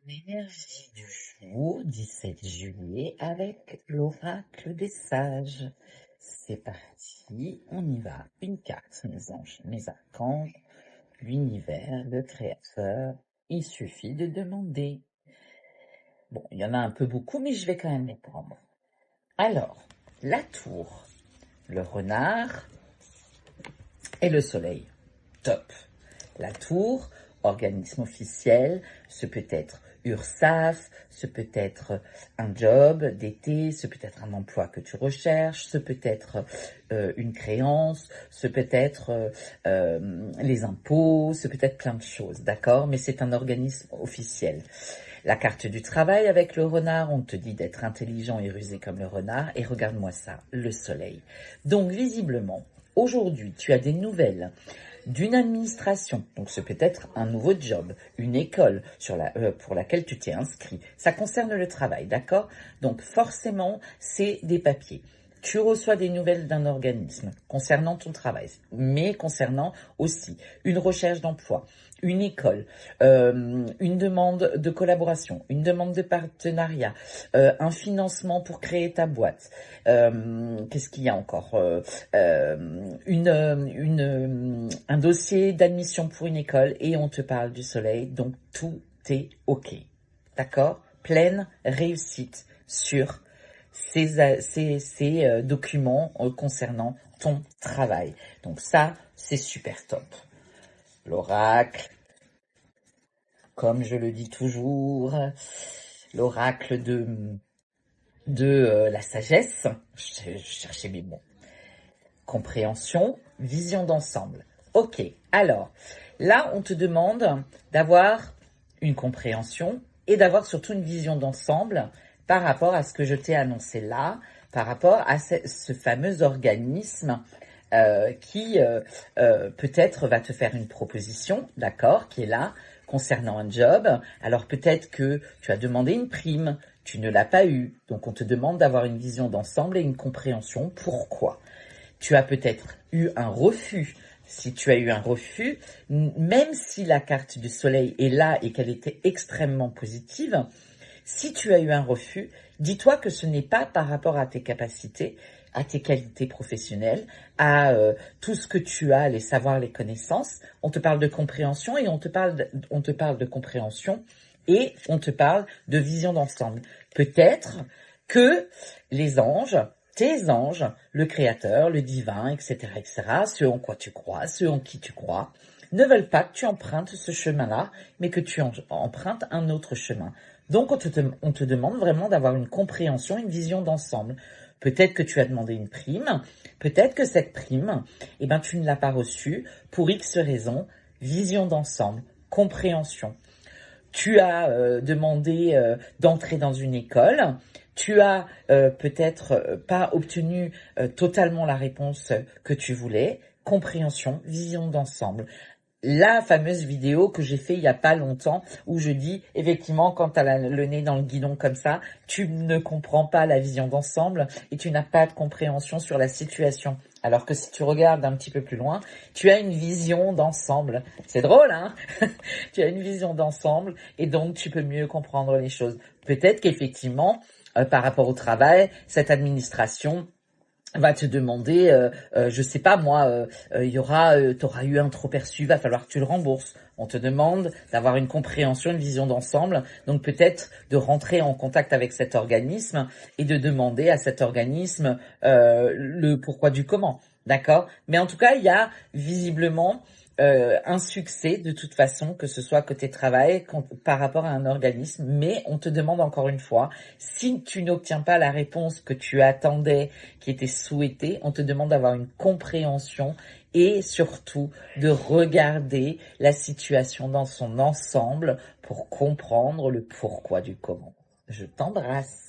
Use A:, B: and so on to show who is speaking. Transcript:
A: L'énergie du jour, 17 juillet, avec l'oracle des sages. C'est parti, on y va. Une carte, mes anges, mes archanges, l'univers, le créateur. Il suffit de demander. Bon, il y en a un peu beaucoup, mais je vais quand même les prendre. Alors, la tour, le renard et le soleil. Top. La tour, organisme officiel, ce peut être URSSAF, ce peut être un job d'été, ce peut être un emploi que tu recherches, ce peut être une créance, ce peut être les impôts, ce peut être plein de choses, d'accord? Mais c'est un organisme officiel. La carte du travail avec le renard, on te dit d'être intelligent et rusé comme le renard, et regarde-moi ça, le soleil. Donc visiblement, aujourd'hui, tu as des nouvelles d'une administration, donc ce peut être un nouveau job, une école pour laquelle tu t'es inscrit. Ça concerne le travail, d'accord? Donc forcément, c'est des papiers. Tu reçois des nouvelles d'un organisme concernant ton travail, mais concernant aussi une recherche d'emploi, une école, une demande de collaboration, une demande de partenariat, un financement pour créer ta boîte. Qu'est-ce qu'il y a encore? Un dossier d'admission pour une école et on te parle du soleil, donc tout est OK. D'accord? Pleine réussite sur ces documents concernant ton travail. Donc ça, c'est super top. L'oracle, comme je le dis toujours, l'oracle de la sagesse, je cherchais mes mots. Compréhension, vision d'ensemble. Ok, alors, là, on te demande d'avoir une compréhension et d'avoir surtout une vision d'ensemble par rapport à ce que je t'ai annoncé là, par rapport à ce fameux organisme qui peut-être va te faire une proposition, d'accord, qui est là, concernant un job. Alors peut-être que tu as demandé une prime, tu ne l'as pas eu, donc on te demande d'avoir une vision d'ensemble et une compréhension. Pourquoi ? Tu as peut-être eu un refus. Si tu as eu un refus, même si la carte du soleil est là et qu'elle était extrêmement positive, si tu as eu un refus, dis-toi que ce n'est pas par rapport à tes capacités, à tes qualités professionnelles, à tout ce que tu as, les savoirs, les connaissances. On te parle de compréhension et on te parle de compréhension et on te parle de vision d'ensemble. Peut-être que les anges, tes anges, le créateur, le divin, etc., ceux en quoi tu crois, ceux en qui tu crois, ne veulent pas que tu empruntes ce chemin-là, mais que tu empruntes un autre chemin. Donc, on te demande vraiment d'avoir une compréhension, une vision d'ensemble. Peut-être que tu as demandé une prime, peut-être que cette prime, tu ne l'as pas reçue pour X raisons, vision d'ensemble, compréhension. Tu as demandé d'entrer dans une école, tu as peut-être pas obtenu totalement la réponse que tu voulais, compréhension, vision d'ensemble. La fameuse vidéo que j'ai fait il y a pas longtemps où je dis effectivement quand tu as le nez dans le guidon comme ça, tu ne comprends pas la vision d'ensemble et tu n'as pas de compréhension sur la situation. Alors que si tu regardes un petit peu plus loin, tu as une vision d'ensemble. C'est drôle, hein? Tu as une vision d'ensemble et donc tu peux mieux comprendre les choses. Peut-être qu'effectivement, par rapport au travail, cette administration va te demander, je sais pas moi, t'auras eu un trop perçu, va falloir que tu le rembourses. On te demande d'avoir une compréhension, une vision d'ensemble, donc peut-être de rentrer en contact avec cet organisme et de demander à cet organisme le pourquoi du comment, d'accord? Mais en tout cas, il y a visiblement un succès de toute façon, que ce soit côté travail, par rapport à un organisme, mais on te demande encore une fois, si tu n'obtiens pas la réponse que tu attendais, qui était souhaitée, on te demande d'avoir une compréhension et surtout de regarder la situation dans son ensemble pour comprendre le pourquoi du comment. Je t'embrasse.